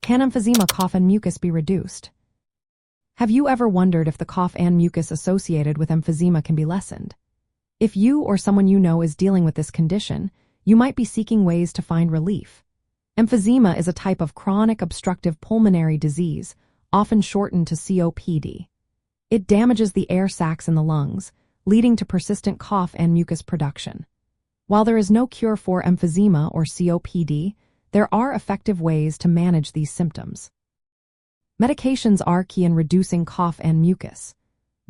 Can emphysema, cough, and mucus be reduced? Have you ever wondered if the cough and mucus associated with emphysema can be lessened? If you or someone you know is dealing with this condition, you might be seeking ways to find relief. Emphysema is a type of chronic obstructive pulmonary disease, often shortened to COPD. It damages the air sacs in the lungs, leading to persistent cough and mucus production. While there is no cure for emphysema or COPD, there are effective ways to manage these symptoms. Medications are key in reducing cough and mucus.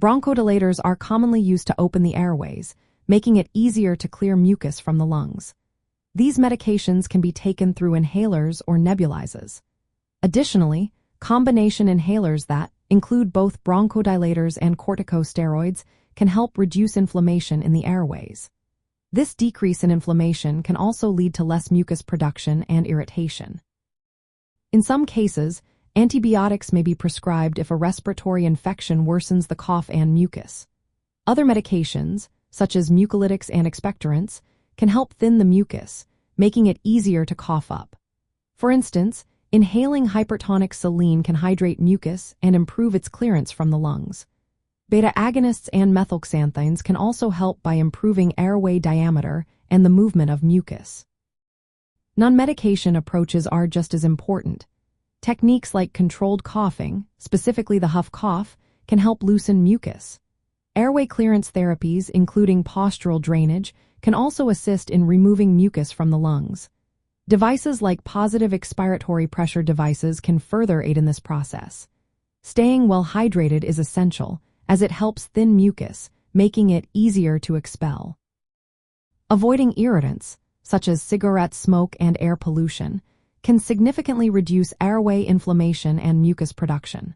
Bronchodilators are commonly used to open the airways, making it easier to clear mucus from the lungs. These medications can be taken through inhalers or nebulizers. Additionally, combination inhalers that include both bronchodilators and corticosteroids can help reduce inflammation in the airways. This decrease in inflammation can also lead to less mucus production and irritation. In some cases, antibiotics may be prescribed if a respiratory infection worsens the cough and mucus. Other medications, such as mucolytics and expectorants, can help thin the mucus, making it easier to cough up. For instance, inhaling hypertonic saline can hydrate mucus and improve its clearance from the lungs. Beta-agonists and methylxanthines can also help by improving airway diameter and the movement of mucus. Non-medication approaches are just as important. Techniques like controlled coughing, specifically the huff cough, can help loosen mucus. Airway clearance therapies, including postural drainage, can also assist in removing mucus from the lungs. Devices like positive expiratory pressure devices can further aid in this process. Staying well hydrated is essential, as it helps thin mucus, making it easier to expel. Avoiding irritants, such as cigarette smoke and air pollution, can significantly reduce airway inflammation and mucus production.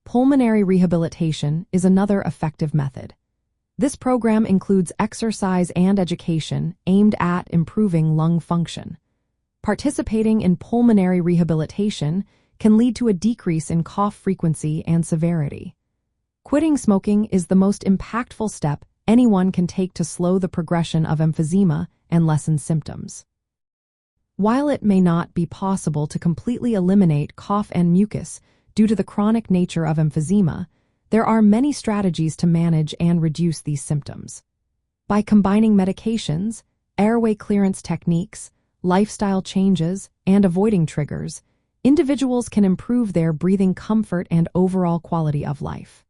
Pulmonary rehabilitation is another effective method. This program includes exercise and education aimed at improving lung function. Participating in pulmonary rehabilitation can lead to a decrease in cough frequency and severity. Quitting smoking is the most impactful step anyone can take to slow the progression of emphysema and lessen symptoms. While it may not be possible to completely eliminate cough and mucus due to the chronic nature of emphysema, there are many strategies to manage and reduce these symptoms. By combining medications, airway clearance techniques, lifestyle changes, and avoiding triggers, individuals can improve their breathing comfort and overall quality of life.